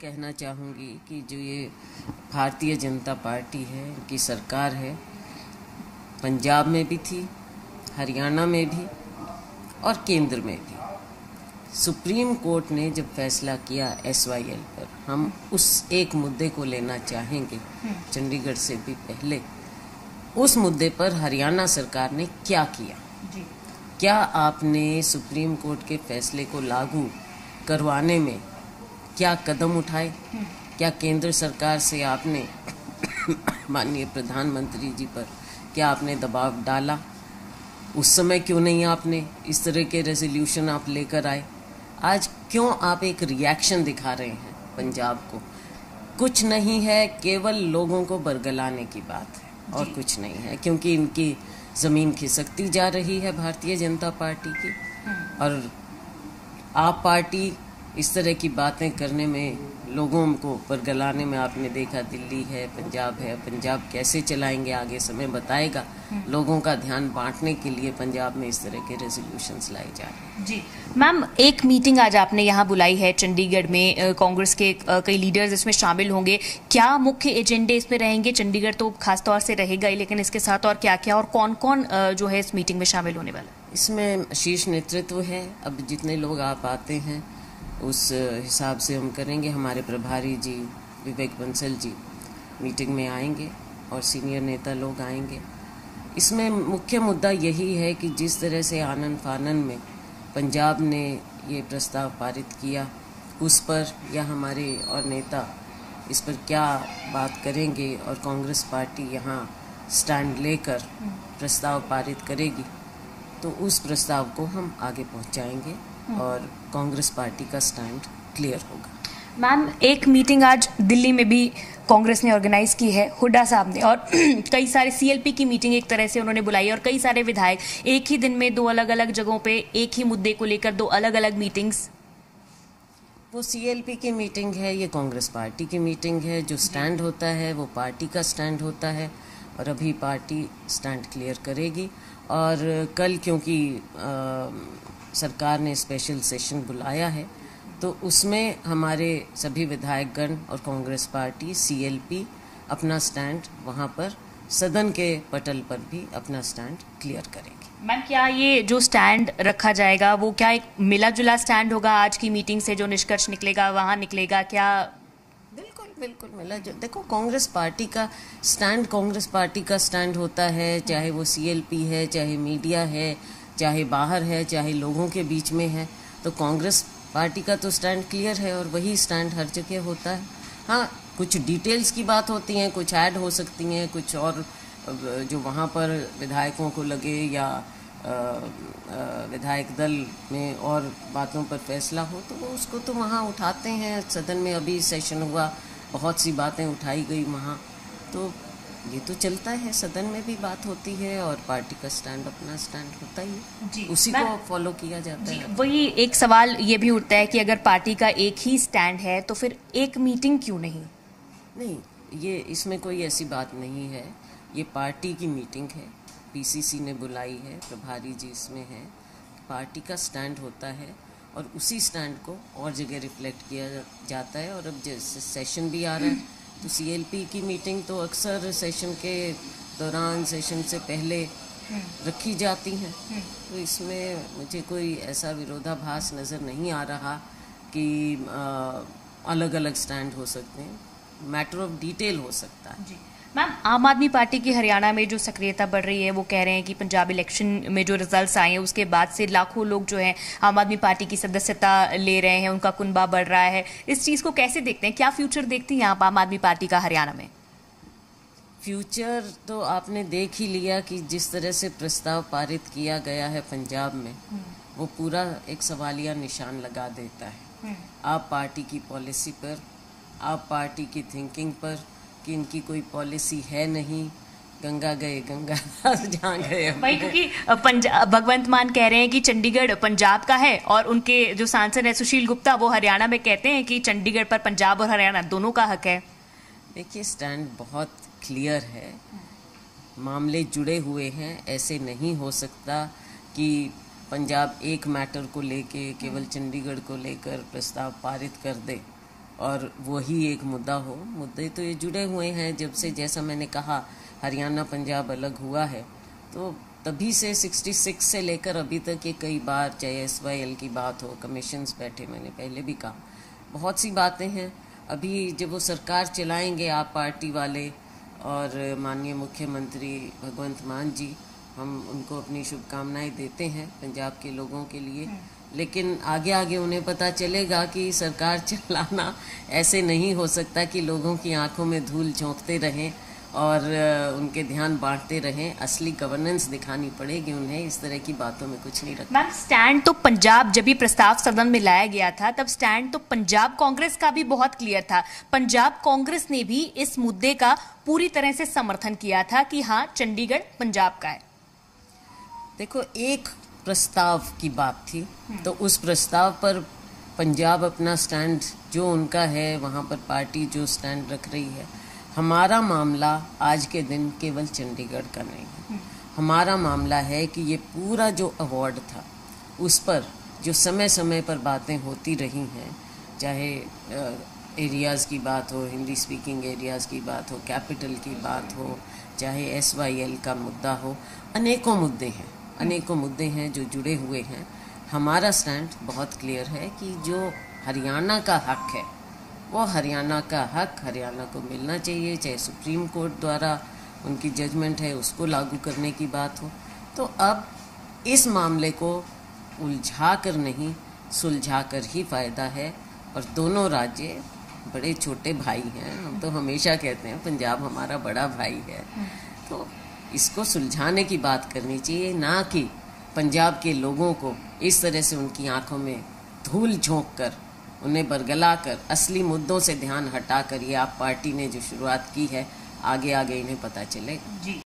कहना चाहूँगी कि जो ये भारतीय जनता पार्टी है, इनकी सरकार है, पंजाब में भी थी, हरियाणा में भी और केंद्र में भी। सुप्रीम कोर्ट ने जब फैसला किया SYL पर, हम उस एक मुद्दे को लेना चाहेंगे चंडीगढ़ से भी पहले। उस मुद्दे पर हरियाणा सरकार ने क्या किया? क्या आपने सुप्रीम कोर्ट के फैसले को लागू करवाने में क्या कदम उठाए? क्या केंद्र सरकार से आपने माननीय प्रधानमंत्री जी पर क्या आपने दबाव डाला? उस समय क्यों नहीं आपने इस तरह के रेजोल्यूशन आप लेकर आए? आज क्यों आप एक रिएक्शन दिखा रहे हैं पंजाब को? कुछ नहीं है, केवल लोगों को बरगलाने की बात है और कुछ नहीं है, क्योंकि इनकी जमीन खिसकती जा रही है भारतीय जनता पार्टी की। और आप पार्टी इस तरह की बातें करने में, लोगों को बरगलाने में, आपने देखा दिल्ली है, पंजाब कैसे चलाएंगे आगे समय बताएगा। लोगों का ध्यान बांटने के लिए पंजाब में इस तरह के रेजोल्यूशंस लाए जा रहे हैं। जी मैम, एक मीटिंग आज आपने यहाँ बुलाई है चंडीगढ़ में, कांग्रेस के कई लीडर्स इसमें शामिल होंगे। क्या मुख्य एजेंडे इसमें रहेंगे? चंडीगढ़ तो खासतौर से रहेगा ही, लेकिन इसके साथ और क्या क्या और कौन कौन जो है इस मीटिंग में शामिल होने वाला? इसमें शीर्ष नेतृत्व है। अब जितने लोग आप आते हैं उस हिसाब से हम करेंगे। हमारे प्रभारी जी विवेक बंसल जी मीटिंग में आएंगे और सीनियर नेता लोग आएंगे। इसमें मुख्य मुद्दा यही है कि जिस तरह से आनन फानन में पंजाब ने ये प्रस्ताव पारित किया, उस पर या हमारे और नेता इस पर क्या बात करेंगे और कांग्रेस पार्टी यहाँ स्टैंड लेकर प्रस्ताव पारित करेगी, तो उस प्रस्ताव को हम आगे पहुँचाएंगे और कांग्रेस पार्टी का स्टैंड क्लियर होगा। मैम, एक मीटिंग आज दिल्ली में भी कांग्रेस ने ऑर्गेनाइज की है, हुड्डा साहब ने, और कई सारे CLP की मीटिंग एक तरह से उन्होंने बुलाई और कई सारे विधायक एक ही दिन में दो अलग अलग जगहों पे एक ही मुद्दे को लेकर दो अलग अलग मीटिंग्स। वो CLP की मीटिंग है, ये कांग्रेस पार्टी की मीटिंग है। जो स्टैंड होता है वो पार्टी का स्टैंड होता है और अभी पार्टी स्टैंड क्लियर करेगी। और कल क्योंकि सरकार ने स्पेशल सेशन बुलाया है, तो उसमें हमारे सभी विधायकगण और कांग्रेस पार्टी CLP अपना स्टैंड वहां पर सदन के पटल पर भी अपना स्टैंड क्लियर करेंगे। मैम, क्या ये जो स्टैंड रखा जाएगा वो क्या एक मिला जुला स्टैंड होगा? आज की मीटिंग से जो निष्कर्ष निकलेगा वहां निकलेगा क्या? बिल्कुल मिला जो। देखो, कांग्रेस पार्टी का स्टैंड कांग्रेस पार्टी का स्टैंड होता है, चाहे वो CLP है, चाहे मीडिया है, चाहे बाहर है, चाहे लोगों के बीच में है। तो कांग्रेस पार्टी का तो स्टैंड क्लियर है और वही स्टैंड हर जगह होता है। हाँ, कुछ डिटेल्स की बात होती हैं, कुछ ऐड हो सकती हैं, कुछ और जो वहाँ पर विधायकों को लगे या विधायक दल में और बातों पर फैसला हो, तो वो उसको तो वहाँ उठाते हैं। सदन में अभी सेशन हुआ, बहुत सी बातें उठाई गई वहाँ, तो ये तो चलता है। सदन में भी बात होती है और पार्टी का स्टैंड अपना स्टैंड होता ही है, उसी को फॉलो किया जाता है। वही एक सवाल ये भी उठता है कि अगर पार्टी का एक ही स्टैंड है तो फिर एक मीटिंग क्यों नहीं? नहीं, ये इसमें कोई ऐसी बात नहीं है। ये पार्टी की मीटिंग है, PCC ने बुलाई है, प्रभारी जी इसमें हैं। पार्टी का स्टैंड होता है और उसी स्टैंड को और जगह रिफ्लेक्ट किया जाता है। और अब जैसे सेशन भी आ रहा है, तो CLP की मीटिंग तो अक्सर सेशन के दौरान, सेशन से पहले रखी जाती हैं। तो इसमें मुझे कोई ऐसा विरोधाभास नज़र नहीं आ रहा कि अलग अलग स्टैंड हो सकते हैं। मैटर ऑफ डिटेल हो सकता है। मैम, आम आदमी पार्टी की हरियाणा में जो सक्रियता बढ़ रही है, वो कह रहे हैं कि पंजाब इलेक्शन में जो रिजल्ट्स आए हैं उसके बाद से लाखों लोग जो हैं आम आदमी पार्टी की सदस्यता ले रहे हैं, उनका कुनबा बढ़ रहा है। इस चीज़ को कैसे देखते हैं? क्या फ्यूचर देखती हैं आप आम आदमी पार्टी का हरियाणा में? फ्यूचर तो आपने देख ही लिया कि जिस तरह से प्रस्ताव पारित किया गया है पंजाब में, वो पूरा एक सवालिया निशान लगा देता है आप पार्टी की पॉलिसी पर, आप पार्टी की थिंकिंग पर, कि इनकी कोई पॉलिसी है नहीं। गंगा गए गंगा जहाँ गए भाई, क्योंकि भगवंत मान कह रहे हैं कि चंडीगढ़ पंजाब का है और उनके जो सांसद है सुशील गुप्ता, वो हरियाणा में कहते हैं कि चंडीगढ़ पर पंजाब और हरियाणा दोनों का हक है। देखिए, स्टैंड बहुत क्लियर है, मामले जुड़े हुए हैं। ऐसे नहीं हो सकता कि पंजाब एक मैटर को लेके केवल चंडीगढ़ को लेकर प्रस्ताव पारित कर दे और वही एक मुद्दा हो। मुद्दे तो ये जुड़े हुए हैं जब से, जैसा मैंने कहा, हरियाणा पंजाब अलग हुआ है, तो तभी से 66 से लेकर अभी तक ये कई बार, चाहे SYL की बात हो, कमीशंस बैठे, मैंने पहले भी कहा, बहुत सी बातें हैं। अभी जब वो सरकार चलाएंगे आप पार्टी वाले और माननीय मुख्यमंत्री भगवंत मान जी, हम उनको अपनी शुभकामनाएं देते हैं पंजाब के लोगों के लिए, लेकिन आगे आगे उन्हें पता चलेगा कि सरकार चलाना ऐसे नहीं हो सकता कि लोगों की आंखों में धूल झोंकते रहें और उनके ध्यान बांटते रहें। असली गवर्नेंस दिखानी पड़ेगी उन्हें, इस तरह की बातों में कुछ नहीं रखना। मैम, स्टैंड तो पंजाब, जब भी प्रस्ताव सदन में लाया गया था तब स्टैंड तो पंजाब कांग्रेस का भी बहुत क्लियर था। पंजाब कांग्रेस ने भी इस मुद्दे का पूरी तरह से समर्थन किया था कि हाँ, चंडीगढ़ पंजाब का है। देखो, एक प्रस्ताव की बात थी, तो उस प्रस्ताव पर पंजाब अपना स्टैंड जो उनका है, वहाँ पर पार्टी जो स्टैंड रख रही है। हमारा मामला आज के दिन केवल चंडीगढ़ का नहीं है। हमारा मामला है कि ये पूरा जो अवार्ड था उस पर जो समय समय पर बातें होती रही हैं, चाहे एरियाज़ की बात हो, हिंदी स्पीकिंग एरियाज़ की बात हो, कैपिटल की बात हो, चाहे SYL का मुद्दा हो, अनेकों मुद्दे हैं जो जुड़े हुए हैं। हमारा स्टैंड बहुत क्लियर है कि जो हरियाणा का हक है, वो हरियाणा का हक हरियाणा को मिलना चाहिए, चाहे सुप्रीम कोर्ट द्वारा उनकी जजमेंट है उसको लागू करने की बात हो। तो अब इस मामले को उलझा कर नहीं, सुलझा कर ही फ़ायदा है। और दोनों राज्य बड़े छोटे भाई हैं, हम तो हमेशा कहते हैं पंजाब हमारा बड़ा भाई है, तो इसको सुलझाने की बात करनी चाहिए, ना कि पंजाब के लोगों को इस तरह से उनकी आंखों में धूल झोंक कर, उन्हें बरगला कर, असली मुद्दों से ध्यान हटाकर ये आप पार्टी ने जो शुरुआत की है, आगे आगे इन्हें पता चलेगा। जी।